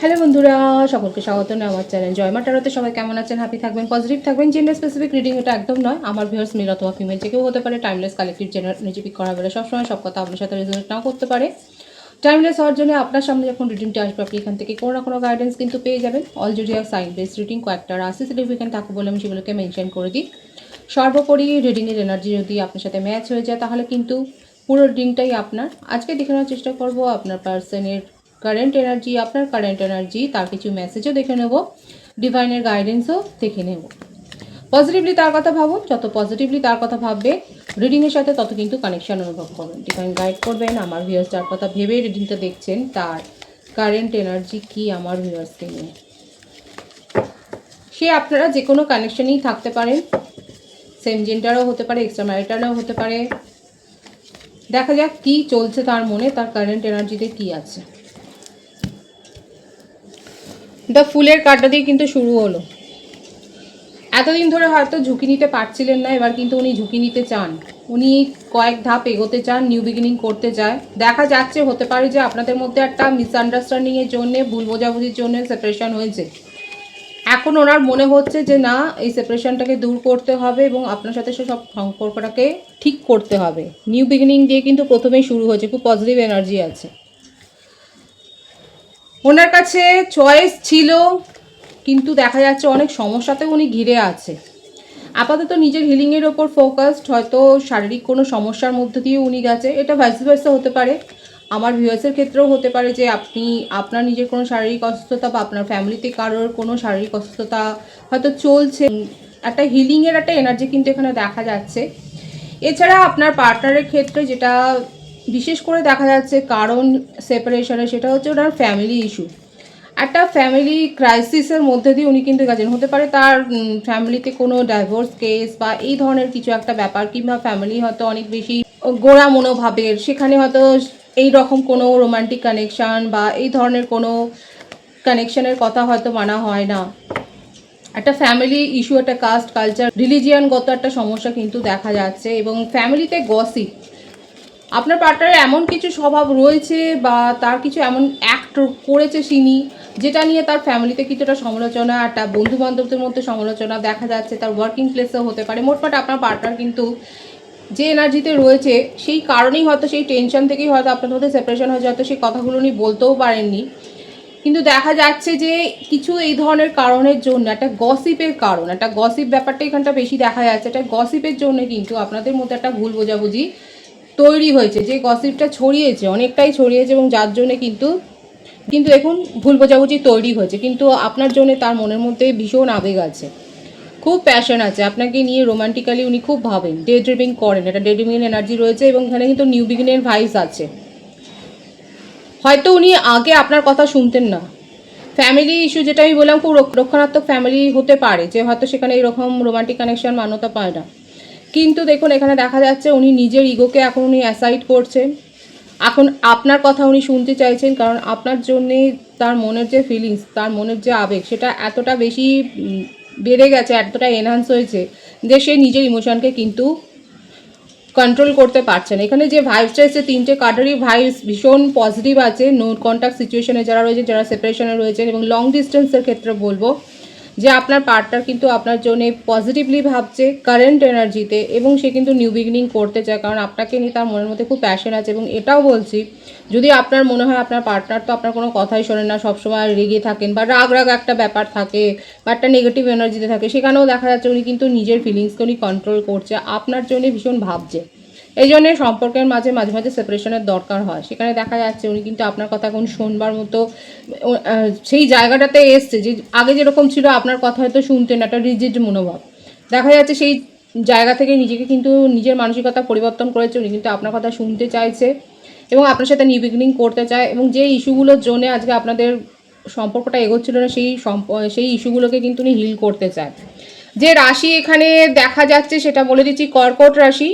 Hello বন্ধুরা, সকলকে স্বাগত আমার চ্যানেল জয়মা ট্যারোতে। সবাই কেমন আছেন? হ্যাপি থাকবেন, পজিটিভ থাকবেন। জেন্ডার স্পেসিফিক রিডিং এটা একদম নয়। আমার ভিউয়ার্স মেল অথবা ফিমেল যে কেউ হতে পারে। টাইমলেস কালেক্টিভ জেনার এনার্জি পিক করা বলে সবসময় সব কথা আপনার সাথে রেজোনেট নাও করতে পারে। টাইমলেস হওয়ার জন্য আপনার সামনে যখন রিডিংটি আসবে আপনি এখান থেকে কোনো না কোনো গাইডেন্স কিন্তু পেয়ে যাবেন। অল জুডিয়ার সাইন বেস রিডিং কয়েকটা রাশি সিগনিফিকেন্ট থাকে বলে আমি সেগুলোকে মেনশন করে দিই। সর্বোপরি রিডিংয়ের এনার্জি যদি আপনার সাথে ম্যাচ হয়ে যায় তাহলে কিন্তু পুরো রিডিংটাই আপনার। আজকে দেখে নেওয়ার চেষ্টা করব আপনার পার্সনের কারেন্ট এনার্জি, আপনার কারেন্ট এনার্জি, তার কিছু মেসেজও দেখে নেব, ডিভাইনের গাইডেন্সও দেখে নেব। পজিটিভলি তার কথা ভাবুন, যত পজিটিভলি তার কথা ভাববে রিডিংয়ের সাথে তত কিন্তু কানেকশান অনুভব করবেন। ডিভাইন গাইড করবেন আমার ভিউয়ার্স যার কথা ভেবে রিডিংটা দেখছেন তার কারেন্ট এনার্জি কি আমার ভিউয়ার্সকে নিয়ে। সে আপনারা যে কোনো কানেকশানেই থাকতে পারেন, সেম জেন্ডারও হতে পারে, এক্সট্রা ম্যারিটালও হতে পারে। দেখা যাক কি চলছে তার মনে, তার কারেন্ট এনার্জিতে কি আছে। দ্য ফুলের কার্ডটা দিয়ে কিন্তু শুরু হলো। এতদিন ধরে হয়তো ঝুঁকি নিতে পারছিলেন না, এবার কিন্তু উনি ঝুঁকি নিতে চান। উনি কয়েক ধাপ এগোতে চান, নিউ বিগিনিং করতে চায়। দেখা যাচ্ছে হতে পারে যে আপনাদের মধ্যে একটা মিসআন্ডারস্ট্যান্ডিংয়ের জন্য, ভুল বোঝাবুঝির জন্য সেপারেশন হয়েছে। এখন ওনার মনে হচ্ছে যে না, এই সেপারেশনটাকে দূর করতে হবে এবং আপনার সাথে সে সব সম্পর্কটাকে ঠিক করতে হবে। নিউ বিগিনিং দিয়ে কিন্তু প্রথমেই শুরু হয়েছে, খুব পজিটিভ এনার্জি আছে। ওনার কাছে চয়েস ছিল কিন্তু দেখা যাচ্ছে অনেক সমস্যাতেও উনি ঘিরে আছে। আপাতত নিজের হিলিংয়ের ওপর ফোকাসড, হয়তো শারীরিক কোনো সমস্যার মধ্যে দিয়ে উনি গেছে। এটা ভাইস ভার্সা হতে পারে, আমার ভিউয়ার্সের ক্ষেত্রেও হতে পারে যে আপনি আপনার নিজের কোনো শারীরিক অসুস্থতা বা আপনার ফ্যামিলিতে কারোর কোনো শারীরিক অসুস্থতা হয়তো চলছে। একটা হিলিংয়ের একটা এনার্জি কিন্তু এখানে দেখা যাচ্ছে। এছাড়া আপনার পার্টনারের ক্ষেত্রে যেটা বিশেষ করে দেখা যাচ্ছে কারণ সেপারেশনে, সেটা হচ্ছে ওনার ফ্যামিলি ইস্যু। একটা ফ্যামিলি ক্রাইসিসের মধ্যে দিয়ে উনি কিন্তু গেছেন। হতে পারে তার ফ্যামিলিতে কোনো ডাইভোর্স কেস বা এই ধরনের কিছু একটা ব্যাপার, কিংবা ফ্যামিলি হয়তো অনেক বেশি গোড়া মনোভাবের, সেখানে হয়তো এই রকম কোনো রোমান্টিক কানেকশান বা এই ধরনের কোনো কানেকশানের কথা হয়তো মানা হয় না। একটা ফ্যামিলি ইস্যু, একটা কাস্ট কালচার রিলিজিয়ানগত একটা সমস্যা কিন্তু দেখা যাচ্ছে। এবং ফ্যামিলিতে গসিপ, আপনার পার্টনারের এমন কিছু স্বভাব রয়েছে বা তার কিছু এমন অ্যাক্ট করেছে তিনি, যেটা নিয়ে তার ফ্যামিলিতে কিছুটা সমালোচনা, একটা বন্ধু বান্ধবদের মধ্যে সমালোচনা দেখা যাচ্ছে, তার ওয়ার্কিং প্লেসেও হতে পারে। মোটমাট আপনার পার্টনার কিন্তু যে এনার্জিতে রয়েছে সেই কারণেই হয়তো, সেই টেনশন থেকেই হয়তো আপনাদের মধ্যে সেপারেশন হয়েছে, হয়তো সেই কথাগুলো উনি বলতেও পারেননি। কিন্তু দেখা যাচ্ছে যে কিছু এই ধরনের কারণের জন্য, একটা গসিপের কারণ, একটা গসিপ ব্যাপারটা এখানটা বেশি দেখা যাচ্ছে। একটা গসিপের জন্য কিন্তু আপনাদের মধ্যে একটা ভুল বোঝাবুঝি তৈরি হয়েছে, যে গসিপটা ছড়িয়েছে, অনেকটাই ছড়িয়েছে, এবং যার জন্য কিন্তু দেখুন ভুল বোঝাবুঝি তৈরি হয়েছে। কিন্তু আপনার জন্য তার মনের মধ্যে ভীষণ আবেগ আছে, খুব প্যাশন আছে আপনাকে নিয়ে, রোমান্টিক্যালি উনি খুব ভাবেন, ডে ড্রিমিং করেন, এটা ডে ড্রিমিং এনার্জি রয়েছে। এবং এখানে কিন্তু নিউ বিগিনের ভাইস আছে। হয়তো উনি আগে আপনার কথা শুনতেন না। ফ্যামিলি ইস্যু যেটা আমি বললাম, খুব রক্ষণাত্মক ফ্যামিলি হতে পারে, যে হয়তো সেখানে এরকম রোমান্টিক কানেকশন মান্যতা পায় না। কিন্তু দেখুন এখানে দেখা যাচ্ছে উনি নিজের ইগোকে এখন উনি অ্যাসাইড করছেন। এখন আপনার কথা উনি শুনতে চাইছেন, কারণ আপনার জন্যে তার মনের যে ফিলিংস, তার মনের যে আবেগ, সেটা এতটা বেশি বেড়ে গেছে, এতটা এনহান্স হয়েছে যে সে নিজের ইমোশনকে কিন্তু কন্ট্রোল করতে পারছেন। এখানে যে ভাইবসটা এসেছে, তিনটে কার্ডেরই ভাইবস ভীষণ পজিটিভ আছে। নো কন্ট্যাক্ট সিচুয়েশনে যারা রয়েছে, যারা সেপারেশনে রয়েছেন, এবং লং ডিস্টেন্সের ক্ষেত্রে বলবো যে আপনার পার্টনার কিন্তু আপনার জন্য পজিটিভলি ভাবছে কারেন্ট এনার্জিতে, এবং সে কিন্তু নিউ বিগিনিং করতে চায়, কারণ আপনাকে নিয়ে তার মনের মধ্যে খুব প্যাশন আছে। এবং এটাও বলছি, যদি আপনার মনে হয় আপনার পার্টনার তো আপনার কোনো কথাই শোনেন না, সবসময় রেগে থাকেন বা রাগ রাগ একটা ব্যাপার থাকে বা একটা নেগেটিভ এনার্জিতে থাকে, সেখানেও দেখা যাচ্ছে উনি কিন্তু নিজের ফিলিংসকে উনি কন্ট্রোল করছে, আপনার জন্য ভীষণ ভাবছে। এই জন্যে সম্পর্কের মাঝে মাঝে মাঝে সেপারেশনের দরকার হয়। সেখানে দেখা যাচ্ছে উনি কিন্তু আপনার কথা এখন শুনবার মতো সেই জায়গাটাতে এসছে, যে আগে যেরকম ছিল আপনার কথা হয়তো শুনতেন, একটা রিজিড মনোভাব দেখা যাচ্ছে, সেই জায়গা থেকে নিজেকে কিন্তু নিজের মানসিকতা পরিবর্তন করেছে। উনি কিন্তু আপনার কথা শুনতে চাইছে এবং আপনার সাথে নিউ বিগিনিং করতে চায়। এবং যে ইস্যুগুলোর জন্য আজকে আপনাদের সম্পর্কটা এগোচ্ছিল না, সেই ইস্যুগুলোকে কিন্তু উনি হিল করতে চায়। যে রাশি এখানে দেখা যাচ্ছে সেটা বলে দিচ্ছি, কর্কট রাশি,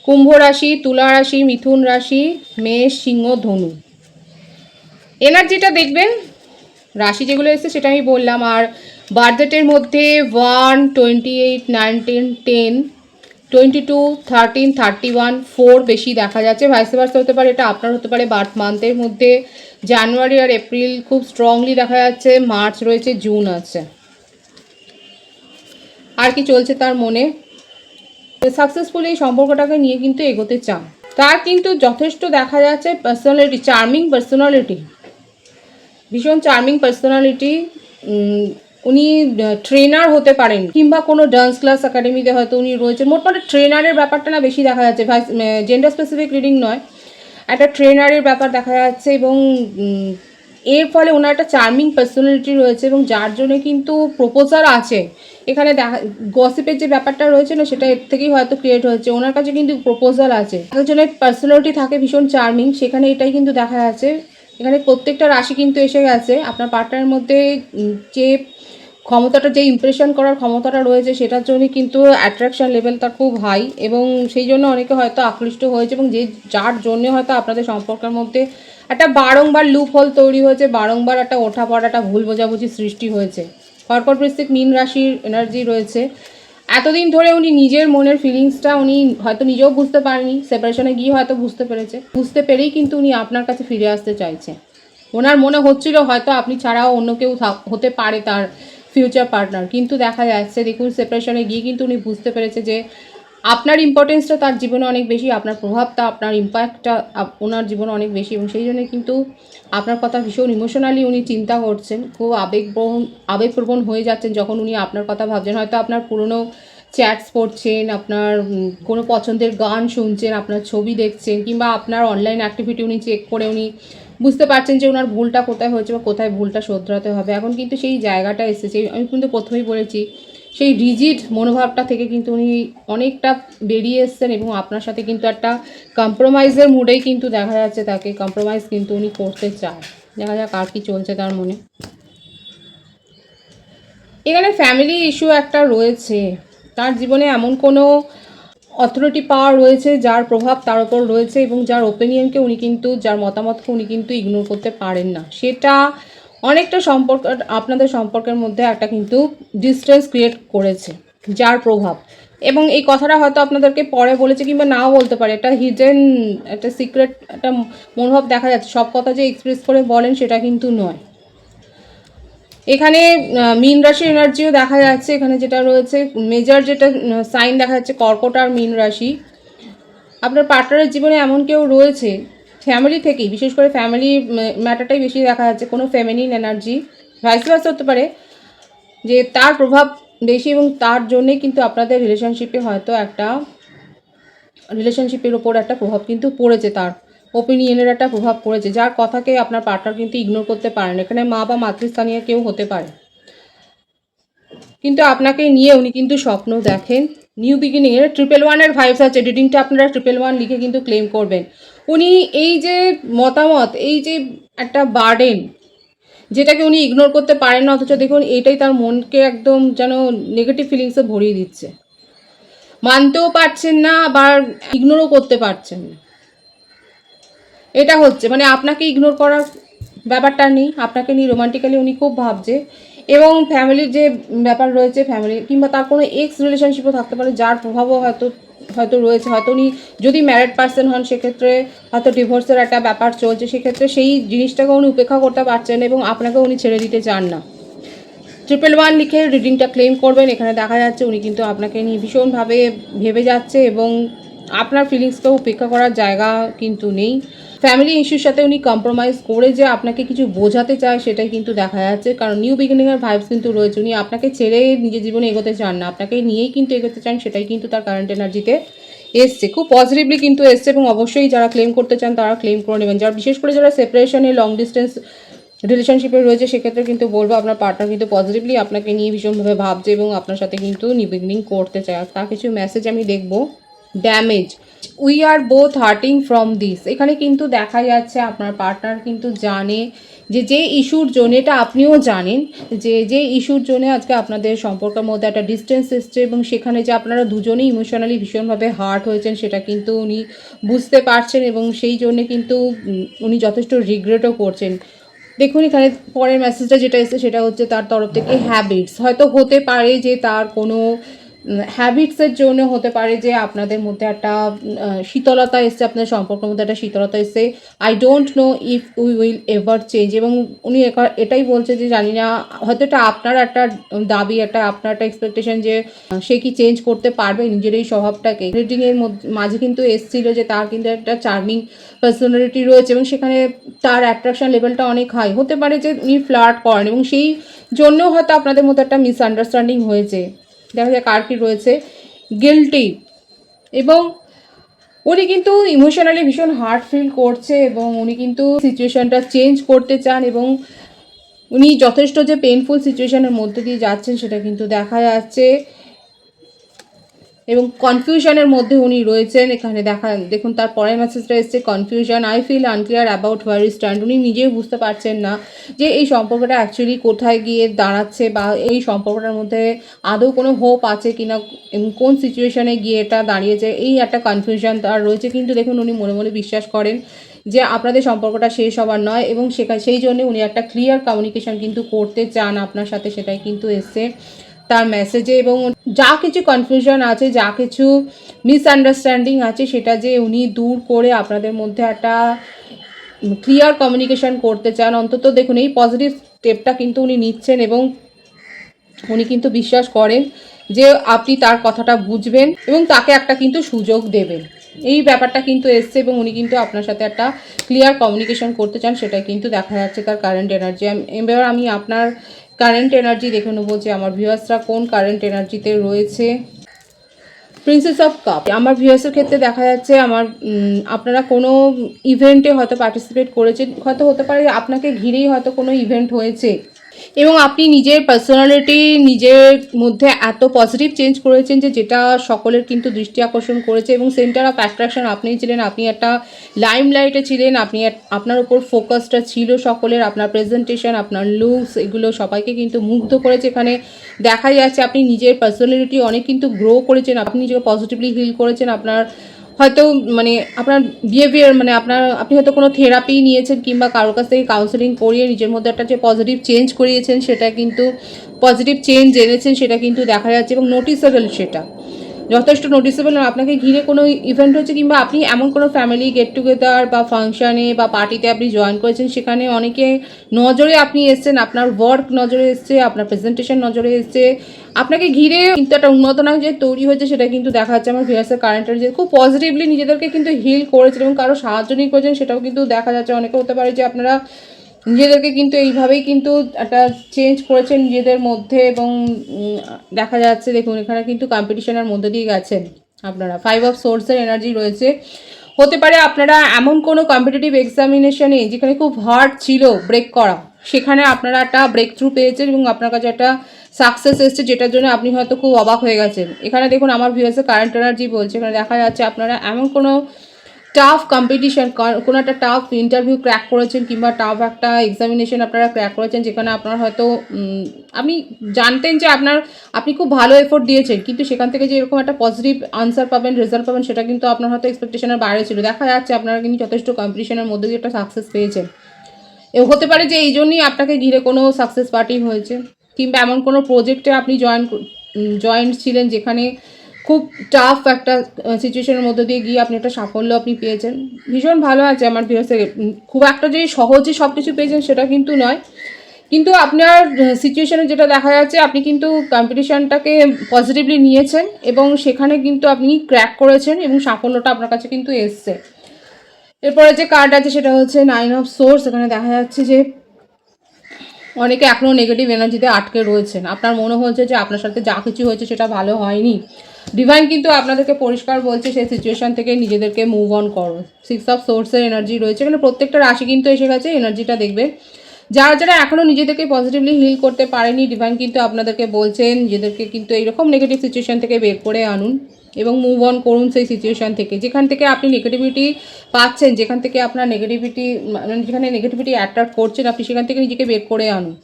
কুম্ভ রাশি, তুলা রাশি, মিথুন রাশি, মেষ, সিংহ, ধনু। এনার্জিটা দেখবেন, রাশি যেগুলো এসেছে সেটা আমি বললাম। আর বার্থডেটের মধ্যে 1, 28, 19, 10, 22, 13, 31, 4 বেশি দেখা যাচ্ছে। ভাইস ভার্সা হতে পারে, এটা আপনার হতে পারে। বার্থ মান্থের মধ্যে জানুয়ারি আর এপ্রিল খুব স্ট্রংলি দেখা যাচ্ছে, মার্চ রয়েছে, জুন আছে। আর কি চলছে তার মনে? সাকসেসফুলি এই সম্পর্কটাকে নিয়ে কিন্তু এগোতে চান। তার কিন্তু যথেষ্ট দেখা যাচ্ছে পার্সোনালিটি, চার্মিং পার্সোনালিটি, ভীষণ চার্মিং পার্সোনালিটি। উনি ট্রেনার হতে পারেন, কিংবা কোনো ডান্স ক্লাস একাডেমিতে হয়তো উনি রয়েছেন। মোটমাট ট্রেনারের ব্যাপারটা না বেশি দেখা যাচ্ছে, জেন্ডার স্পেসিফিক রিডিং নয়, একটা ট্রেনারের ব্যাপার দেখা যাচ্ছে। এবং এর ফলে ওনার একটা চার্মিং পার্সোনালিটি রয়েছে, এবং যার জন্য কিন্তু প্রপোজাল আছে। এখানে দেখা গসিপের যে ব্যাপারটা রয়েছে না, সেটা এর থেকেই হয়তো ক্রিয়েট হয়েছে। ওনার কাছে কিন্তু প্রপোজাল আছে। একজনের পার্সোনালিটি থাকে ভীষণ চার্মিং, সেখানে এটাই কিন্তু দেখা যাচ্ছে। এখানে প্রত্যেকটা রাশি কিন্তু এসে গেছে। আপনার পার্টনারের মধ্যে যে ক্ষমতাটা, যে ইমপ্রেশন করার ক্ষমতাটা রয়েছে, সেটার জন্যই কিন্তু অ্যাট্রাকশন লেভেল তার খুব হাই, এবং সেই জন্য অনেকে হয়তো আকৃষ্ট হয়েছে, এবং যার জন্য হয়তো আপনাদের সম্পর্কের মধ্যে একটা বারংবার লুপ হোল তৈরি হয়েছে, বারংবার একটা ওঠা পড়া, একটা ভুল বোঝাবুঝি সৃষ্টি হয়েছে। কর্কট বৃশ্চিক মীন রাশির এনার্জি রয়েছে। এতদিন ধরে উনি নিজের মনের ফিলিংসটা উনি হয়তো নিজেও বুঝতে পারেনি, সেপারেশনে গিয়ে হয়তো বুঝতে পেরেছে। বুঝতে পেরেই কিন্তু উনি আপনার কাছে ফিরে আসতে চাইছে। ওনার মনে হচ্ছিল হয়তো আপনি ছাড়াও অন্য কেউ হতে পারে তার ফিউচার পার্টনার, কিন্তু দেখা যাচ্ছে দেখুন সেপারেশনে গিয়ে কিন্তু উনি বুঝতে পেরেছে যে আপনার ইম্পর্টেন্সটা তার জীবনে অনেক বেশি, আপনার প্রভাবটা, আপনার ইম্প্যাক্টটা ওনার জীবনে অনেক বেশি, এবং সেই জন্য কিন্তু আপনার কথা ভীষণ ইমোশনালি উনি চিন্তা করছেন, খুব আবেগপ্রবণ হয়ে যাচ্ছেন যখন উনি আপনার কথা ভাবছেন। হয়তো আপনার পুরনো চ্যাটস পড়ছেন, আপনার কোনো পছন্দের গান শুনছেন, আপনার ছবি দেখছেন, কিংবা আপনার অনলাইন অ্যাক্টিভিটি উনি চেক করে উনি বুঝতে পারছেন যে ওনার ভুলটা কোথায় হয়েছে বা কোথায় ভুলটা শোধরাতে হবে। এখন কিন্তু সেই জায়গাটা এসেছে। আমি কিন্তু প্রথমেই বলেছি, সেই রিজিড মনোভাবটা থেকে কিন্তু উনি অনেকটা বেরিয়ে এসছেন, এবং আপনার সাথে কিন্তু একটা কম্প্রোমাইজের মুডেই কিন্তু দেখা যাচ্ছে তাকে কম্প্রোমাইজ কিন্তু উনি করতে চায়। দেখা যাক আর কি চলছে তার মনে। এখানে ফ্যামিলি ইস্যু একটা রয়েছে। তার জীবনে এমন কোনো অথরিটি পাওয়ার রয়েছে যার প্রভাব তার ওপর রয়েছে, এবং যার ওপিনিয়নকে উনি কিন্তু, যার মতামতকে উনি কিন্তু ইগনোর করতে পারেন না। সেটা অনেকটা আপনাদের সম্পর্কের মধ্যে একটা কিন্তু ডিস্টেন্স ক্রিয়েট করেছে, যার প্রভাব। এবং এই কথাটা হয়তো আপনাদেরকে পরে বলেছে, কিংবা নাও বলতে পারে। একটা হিডেন, একটা সিক্রেট একটা মনোভাব দেখা যাচ্ছে। সব কথা যে এক্সপ্রেস করে বলেন সেটা কিন্তু নয়। এখানে মীন রাশির এনার্জিও দেখা যাচ্ছে। এখানে যেটা রয়েছে মেজর যেটা সাইন দেখা যাচ্ছে, কর্কট আর মীন রাশি। আপনার পার্টনারের জীবনে এমন কেউ রয়েছে ফ্যামিলি থেকেই, বিশেষ করে ফ্যামিলি ম্যাটারটাই বেশি দেখা যাচ্ছে, কোনো ফেমিনিন এনার্জি, ভাইস ভার্সা হতে পারে, যে তার প্রভাব বেশি, এবং তার জন্যে কিন্তু আপনাদের রিলেশনশিপের ওপর একটা প্রভাব কিন্তু পড়েছে, তার ওপিনিয়নের একটা প্রভাব পড়েছে, যার কথাকে আপনার পার্টনার কিন্তু ইগনোর করতে পারেন। এখানে মা বা মাতৃস্থানীয় কেউ হতে পারে, কিন্তু আপনাকে নিয়ে উনি কিন্তু স্বপ্ন দেখেন। নিউ বিগিনিংয়ের 111-এর ভাইবস আছে। রিডিংটা আপনারা 111 লিখে কিন্তু ক্লেম করবেন। উনি এই যে মতামত, এই যে একটা বার্ডেন, যেটাকে উনি ইগনোর করতে পারেন না, অথচ দেখুন এটাই তার মনকে একদম যেন নেগেটিভ ফিলিংসে ভরিয়ে দিচ্ছে। মানতেও পারছেন না, আবার ইগনোরও করতে পারছেন না। এটা হচ্ছে মানে আপনাকে ইগনোর করার ব্যাপারটা নেই, আপনাকে নিয়ে রোমান্টিক্যালি উনি খুব ভাবছে। এবং ফ্যামিলির যে ব্যাপার রয়েছে, ফ্যামিলি কিংবা তার কোনো এক্স রিলেশনশিপও থাকতে পারে, যার প্রভাবও হয়তো রয়েছে। হয়তো উনি যদি ম্যারিড পার্সন হন, সেক্ষেত্রে হয়তো ডিভোর্সের একটা ব্যাপার চলছে, সেক্ষেত্রে সেই জিনিসটাকে উনি উপেক্ষা করতে পারছেন, এবং আপনাকে উনি ছেড়ে দিতে চান না। 111 লিখে রিডিংটা ক্লেম করবেন। এখানে দেখা যাচ্ছে উনি কিন্তু আপনাকে নিয়ে ভীষণভাবে ভেবে যাচ্ছে, এবং আপনার ফিলিংসকেও উপেক্ষা করার জায়গা কিন্তু নেই। ফ্যামিলি ইস্যুর সাথে উনি কম্প্রোমাইজ করে যে আপনাকে কিছু বোঝাতে চায়, সেটাই কিন্তু দেখা যাচ্ছে। কারণ নিউ বিগিনিংয়ের ভাইবস কিন্তু রয়েছে। উনি আপনাকে ছেড়ে নিজের জীবনে এগোতে চান না, আপনাকে নিয়েই কিন্তু এগোতে চান, সেটাই কিন্তু তার কারেন্ট এনার্জিতে এসছে, খুব পজিটিভলি কিন্তু এসছে। এবং অবশ্যই যারা ক্লেম করতে চান তারা ক্লেম করে নেবেন। যারা বিশেষ করে যারা সেপারেশনে, লং ডিস্টেন্স রিলেশনশিপে রয়েছে, সেক্ষেত্রে কিন্তু বলবো আপনার পার্টনার কিন্তু পজিটিভলি আপনাকে নিয়ে ভীষণভাবে ভাবছে, এবং আপনার সাথে কিন্তু নিউ বিগিনিং করতে চায়। আর তার কিছু মেসেজ আমি দেখবো। Damage, we are both hurting from this. এখানে কিন্তু দেখা যাচ্ছে আপনার পার্টনার কিন্তু জানে যে ইস্যুর জন্য, এটা আপনিও জানেন যে ইস্যুর জন্য আজকে আপনাদের সম্পর্কের মধ্যে একটা ডিস্টেন্স এসছে, এবং সেখানে যে আপনারা দুজনেই ইমোশনালি ভীষণভাবে হার্ট হয়েছেন, সেটা কিন্তু উনি বুঝতে পারছেন, এবং সেই জন্যে কিন্তু উনি যথেষ্ট রিগ্রেটও করছেন। দেখুন এখানে পরের মেসেজটা যেটা এসেছে, সেটা হচ্ছে তার তরফ থেকে হ্যাবিটস। হয়তো হতে পারে যে তার কোনো হ্যাবিটসের জন্য হতে পারে যে আপনাদের মধ্যে একটা শীতলতা এসছে, আপনাদের সম্পর্কের মধ্যে একটা শীতলতা এসছে। I don't know if we will ever change, এবং উনি এটাই বলছে যে জানি না, হয়তো এটা আপনার একটা দাবি, আপনার একটা এক্সপেকটেশন যে সে কি চেঞ্জ করতে পারবে নিজের এই স্বভাবটাকে। রিডিংয়ের মাঝে কিন্তু এসছিল যে তার কিন্তু একটা চার্মিং পার্সোনালিটি রয়েছে এবং সেখানে তার অ্যাট্রাকশন লেভেলটা অনেক হাই। হতে পারে যে উনি ফ্লার্ট করেন এবং সেই জন্য হয়তো আপনাদের মধ্যে একটা মিসআন্ডারস্ট্যান্ডিং হয়েছে। দেখা যায় কার কি রয়েছে, গিল্টি, এবং উনি কিন্তু ইমোশনালি ভীষণ হার্ট ফিল করছে এবং উনি কিন্তু সিচুয়েশনটা চেঞ্জ করতে চান এবং উনি যথেষ্ট যে পেইনফুল সিচুয়েশনের মধ্যে দিয়ে যাচ্ছেন সেটা কিন্তু দেখা যাচ্ছে এবং কনফিউশনের মধ্যে উনি রয়েছেন। এখানে দেখুন তার পরের মেসেজটা এসছে confusion, I feel unclear about where is stand. উনি নিজেও বুঝতে পারছেন না যে এই সম্পর্কটা অ্যাকচুয়ালি কোথায় গিয়ে দাঁড়াচ্ছে বা এই সম্পর্কটার মধ্যে আদৌ কোনো হোপ আছে কিনা, কোন সিচুয়েশনে গিয়ে এটা দাঁড়িয়েছে, এই একটা কনফিউশন তার রয়েছে। কিন্তু দেখুন উনি মনে মনে বিশ্বাস করেন যে আপনাদের সম্পর্কটা শেষ হবার নয় এবং সেই জন্য উনি একটা ক্লিয়ার কমিউনিকেশন কিন্তু করতে চান আপনার সাথে, সেটাই কিন্তু এসছে তার মেসেজে। এবং যা কিছু কনফিউশন আছে, যা কিছু মিসআন্ডারস্ট্যান্ডিং আছে, সেটা যে উনি দূর করে আপনাদের মধ্যে একটা ক্লিয়ার কমিউনিকেশন করতে চান। অন্তত দেখুন এই পজিটিভ স্টেপটা কিন্তু উনি নিচ্ছেন এবং উনি কিন্তু বিশ্বাস করেন যে আপনি তার কথাটা বুঝবেন এবং তাকে একটা কিন্তু সুযোগ দেবেন। এই ব্যাপারটা কিন্তু এসছে এবং উনি কিন্তু আপনার সাথে একটা ক্লিয়ার কমিউনিকেশন করতে চান, সেটাই কিন্তু দেখা যাচ্ছে তার কারেন্ট এনার্জি। এবার আমি আপনার কারেন্ট এনার্জি দেখে নেবো যে আমার ভিউয়ার্সরা কোন কারেন্ট এনার্জিতে রয়েছে। প্রিন্সেস অফ কাপ, আমার ভিউয়ার্সের ক্ষেত্রে দেখা যাচ্ছে আপনারা কোনো ইভেন্টে হয়তো পার্টিসিপেট করেছেন, হয়তো হতে পারে আপনাকে ঘিরেই হয়তো কোনো ইভেন্ট হয়েছে এবং আপনি নিজের পার্সোনালিটি নিজের মধ্যে এত পজিটিভ চেঞ্জ করেছেন যে যেটা সকলের কিন্তু দৃষ্টি আকর্ষণ করেছে এবং সেন্টার অফ অ্যাট্রাকশন আপনিই ছিলেন। আপনি একটা লাইমলাইটে ছিলেন, আপনার উপর ফোকাসটা ছিল সকলের, আপনার প্রেজেন্টেশন, আপনার লুকস, এগুলো সবাইকে কিন্তু মুগ্ধ করেছে। এখানে দেখা যাচ্ছে আপনি নিজের পার্সোনালিটি অনেক কিন্তু গ্রো করেছেন, আপনি নিজেকে পজিটিভলি হিল করেছেন। আপনার হয়তো আপনার বিহেভিয়ার আপনি হয়তো কোনো থেরাপি নিয়েছেন কিংবা কারোর কাছ থেকে কাউন্সেলিং করিয়ে নিজের মধ্যে একটা যে পজিটিভ চেঞ্জ করিয়েছেন, সেটা কিন্তু পজিটিভ চেঞ্জ এনেছেন, সেটা কিন্তু দেখা যাচ্ছে এবং নোটিসেবল, সেটা যথেষ্ট নোটিসেবল। আপনাকে ঘিরে কোনো ইভেন্ট হচ্ছে কিংবা আপনি এমন কোনো ফ্যামিলি গেট টুগেদার বা ফাংশানে বা পার্টিতে আপনি জয়েন করেছেন, সেখানে অনেকে নজরে আপনি এসছেন, আপনার ওয়ার্ক নজরে এসছে, আপনার প্রেজেন্টেশন নজরে এসছে, আপনাকে ঘিরে কিন্তু একটা উন্নতনা যে তৈরি হয়েছে, সেটা কিন্তু দেখা যাচ্ছে আমার ভিউয়ার্সের কারেন্টের যে খুব পজিটিভলি নিজেদেরকে কিন্তু হিল করেছেন এবং কারো সাহায্য নিয়ে করেছেন, সেটাও কিন্তু দেখা যাচ্ছে। অনেকে হতে পারে যে আপনারা নিজেদেরকে কিন্তু এইভাবেই কিন্তু একটা চেঞ্জ করেছেন নিজেদের মধ্যে এবং দেখা যাচ্ছে দেখুন এখানে কিন্তু কম্পিটিশনের মধ্যে দিয়ে গেছেন আপনারা। 5 অফ সোর্সের এনার্জি রয়েছে। হতে পারে আপনারা এমন কোনো কম্পিটিটিভ এক্সামিনেশনে যেখানে খুব হার্ড ছিল ব্রেক করা, সেখানে আপনারা একটা ব্রেক থ্রু পেয়েছেন এবং আপনার কাছে একটা সাকসেস এসছে, যেটার জন্য আপনি হয়তো খুব অবাক হয়ে গেছেন। এখানে দেখুন আমার ভিউয়ার্সের কারেন্ট এনার্জি বলছে, এখানে দেখা যাচ্ছে আপনারা এমন কোনো টাফ কম্পিটিশন, কোনো একটা টাফ ইন্টারভিউ ক্র্যাক করেছেন কিংবা টাফ একটা এক্সামিনেশন আপনারা ক্র্যাক করেছেন, যেখানে আপনার হয়তো আপনি জানতেন যে আপনি খুব ভালো এফোর্ট দিয়েছেন, কিন্তু সেখান থেকে যে এরকম একটা পজিটিভ আনসার পাবেন, রেজাল্ট পাবেন, সেটা কিন্তু আপনার হয়তো এক্সপেকটেশনের বাইরে ছিল। দেখা যাচ্ছে আপনারা কিন্তু যথেষ্ট কম্পিটিশনের মধ্যে দিয়ে একটা সাকসেস পেয়েছেন। হতে পারে যে এই জন্যই আপনাকে ঘিরে কোনো সাকসেস পার্টি হয়েছে কিংবা এমন কোনো প্রজেক্টে আপনি জয়েন্ট ছিলেন যেখানে খুব টাফ একটা সিচুয়েশনের মধ্যে দিয়ে গিয়ে আপনি একটা সাফল্য আপনি পেয়েছেন। ভীষণ ভালো আছে আমার ভিউয়ার্সের। খুব একটা যে সহজে সব কিছু পেয়েছেন সেটা কিন্তু নয়, কিন্তু আপনার সিচুয়েশনে যেটা দেখা যাচ্ছে আপনি কিন্তু কম্পিটিশনটাকে পজিটিভলি নিয়েছেন এবং সেখানে কিন্তু আপনি ক্র্যাক করেছেন এবং সাফল্যটা আপনার কাছে কিন্তু এসছে। এরপরে যে কার্ড আছে সেটা হচ্ছে 9 অফ সোর্স। এখানে দেখা যাচ্ছে যে অনেকে এখনও নেগেটিভ এনার্জিতে আটকে রয়েছেন, আপনার মনে হচ্ছে যে আপনার সাথে যা কিছু হয়েছে সেটা ভালো হয়নি। ডিভাইন কিন্তু আপনাদেরকে পরিষ্কার বলছে সেই সিচুয়েশন থেকে নিজেদেরকে মুভ অন করো। 6 অফ সোর্সের এনার্জি রয়েছে, এখানে প্রত্যেকটা রাশি কিন্তু এসে গেছে। এনার্জিটা দেখবে যারা যারা এখনও নিজেদেরকে পজিটিভলি হিল করতে পারেনি, ডিভাইন কিন্তু আপনাদেরকে বলছেন নিজেদেরকে কিন্তু এইরকম নেগেটিভ সিচুয়েশন থেকে বের করে আনুন এবং মুভ অন করুন সেই সিচুয়েশান থেকে। যেখান থেকে আপনি নেগেটিভিটি পাচ্ছেন, যেখান থেকে আপনার যেখানে নেগেটিভিটি অ্যাট্রাক্ট করছেন, আপনি সেখান থেকে নিজেকে বের করে আনুন।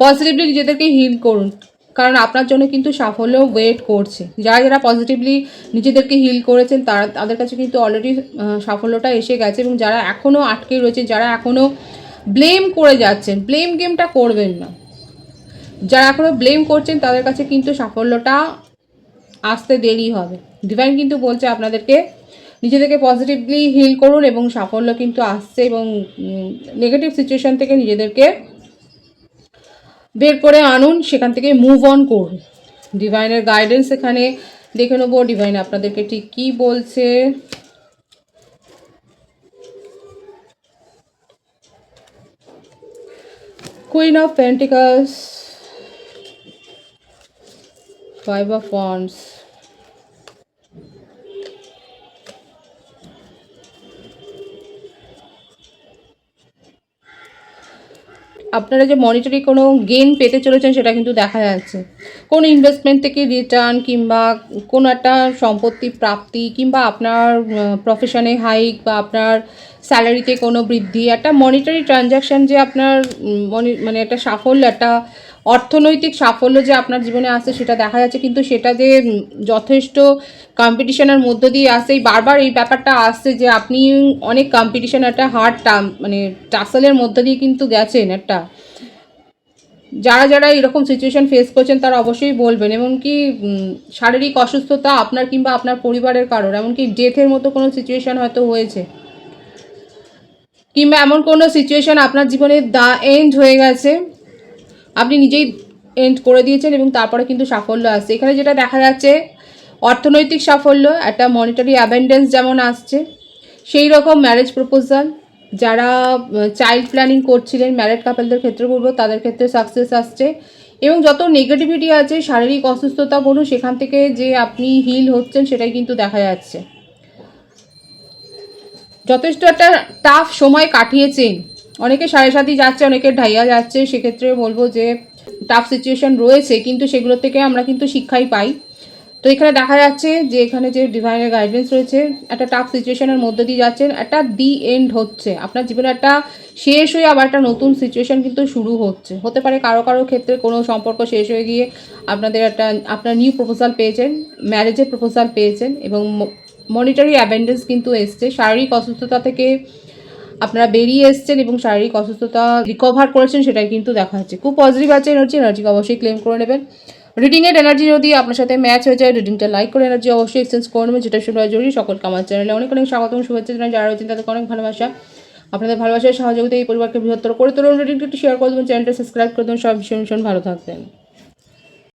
পজিটিভলি নিজেদেরকে হিল করুন, কারণ আপনার জন্য কিন্তু সাফল্য ওয়েট করছে। যারা যারা পজিটিভলি নিজেদেরকে হিল করেছেন তাদের কাছে কিন্তু অলরেডি সাফল্যটা এসে গেছে এবং যারা এখনও আটকে রয়েছে, যারা এখনও ব্লেম করে যাচ্ছেন, ব্লেম গেমটা করবেন না। যারা এখনও ব্লেম করছেন তাদের কাছে কিন্তু সাফল্যটা আসতে দেরি হবে। ডিভাইন কিন্তু বলছে আপনাদেরকে নিজেদেরকে পজিটিভলি হিল করুন এবং সাফল্য কিন্তু আসছে, এবং নেগেটিভ সিচুয়েশান থেকে নিজেদেরকে বের করে আনুন, সেখান থেকে মুভ অন করুন। ডিভাইনের গাইডেন্স এখানে দেখে নেবো ডিভাইন আপনাদেরকে ঠিক কী বলছে। Queen of pentacles, 5 of Wands, আপনারা যে মনিটারি কোনো গেইন পেতে চলেছেন সেটা কিন্তু দেখা যাচ্ছে। কোনো ইনভেস্টমেন্ট থেকে রিটার্ন, কিংবা কোনো একটা সম্পত্তি প্রাপ্তি, কিংবা আপনার প্রফেশনে হাইক, বা আপনার স্যালারিতে কোনো বৃদ্ধি, একটা মনিটারি ট্রানজ্যাকশান যে আপনার মানে একটা সাফল্য, একটা অর্থনৈতিক সাফল্য যে আপনার জীবনে আসছে সেটা দেখা যাচ্ছে। কিন্তু সেটা যে যথেষ্ট কম্পিটিশনের মধ্য দিয়ে আসছে, বারবার এই ব্যাপারটা আসছে যে আপনি অনেক কম্পিটিশন, একটা হার্ড মানে টাসেলের মধ্য দিয়ে কিন্তু গেছেন। একটা যারা যারা এরকম সিচুয়েশান ফেস করছেন তারা অবশ্যই বলবেন। এমনকি শারীরিক অসুস্থতা আপনার কিংবা আপনার পরিবারের কারোর, এমনকি ডেথের মতো কোনো সিচুয়েশান হয়তো হয়েছে, কিংবা এমন কোনো সিচুয়েশান আপনার জীবনে দা এন্ড হয়ে গেছে, আপনি নিজেই এন্ড করে দিয়েছেন এবং তারপরে কিন্তু সাফল্য আসছে। এখানে যেটা দেখা যাচ্ছে অর্থনৈতিক সাফল্য, একটা মনিটারি অ্যাবেন্ডেন্স যেমন আসছে, সেই রকম ম্যারেজ প্রপোজাল, যারা চাইল্ড প্ল্যানিং করছিলেন ম্যারেড কাপলদের ক্ষেত্রে বলবো তাদের ক্ষেত্রে সাকসেস আসছে। এবং যত নেগেটিভিটি আছে, শারীরিক অসুস্থতা বলুন, সেখান থেকে যে আপনি হিল হচ্ছেন সেটাই কিন্তু দেখা যাচ্ছে। যথেষ্ট একটা টাফ সময় কাটিয়েছেন, অনেকে 7.5 যাচ্ছে, অনেকে ঢাইয়া যাচ্ছে, সেক্ষেত্রে বলবো যে টাফ সিচুয়েশান রয়েছে, কিন্তু সেগুলোর থেকে আমরা কিন্তু শিক্ষাই পাই। তো এখানে দেখা যাচ্ছে যে এখানে যে ডিভাইনের গাইডেন্স রয়েছে, একটা টাফ সিচুয়েশনের মধ্যে দিয়ে যাচ্ছেন, একটা দি এন্ড হচ্ছে আপনার জীবনে, একটা শেষ হয়ে আবার একটা নতুন সিচুয়েশন কিন্তু শুরু হতে পারে। কারো কারো ক্ষেত্রে কোনো সম্পর্ক শেষ হয়ে গিয়ে আপনার নিউ প্রপোজাল পেয়েছেন, ম্যারেজের প্রপোজাল পেয়েছেন, এবং মনিটারি অ্যাবেন্ডেন্স কিন্তু এসছে। শারীরিক অসুস্থতা থেকে আপনারা বেরিয়ে এসছেন এবং শারীরিক অসুস্থতা রিকভার করেছেন, সেটাই কিন্তু দেখা যাচ্ছে। খুব পজিটিভ আছে এনার্জিকে অবশ্যই ক্লেম করে নেবেন। রিডিংয়ের এনার্জি যদি আপনার সাথে ম্যাচ হয়ে যায়, রিডিংটা লাইক করে এনার্জি অবশ্যই এক্সচেঞ্জ করে নেবেন, যেটা শুরু হয় জরুরি। সকলকে আমার চ্যানেলে অনেক অনেক স্বাগতম, শুভেচ্ছা জানাই। যারা রয়েছেন তাদেরকে অনেক ভালোবাসা। আপনাদের ভালোবাসার সহযোগিতা এই পরিবারকে বৃহত্তর করে তুলুন। রিডিংটা একটু শেয়ার করে দেবেন, চ্যানেলটা সাবস্ক্রাইব করে দেবেন। সব ভীষণ ভীষণ ভালো থাকবেন।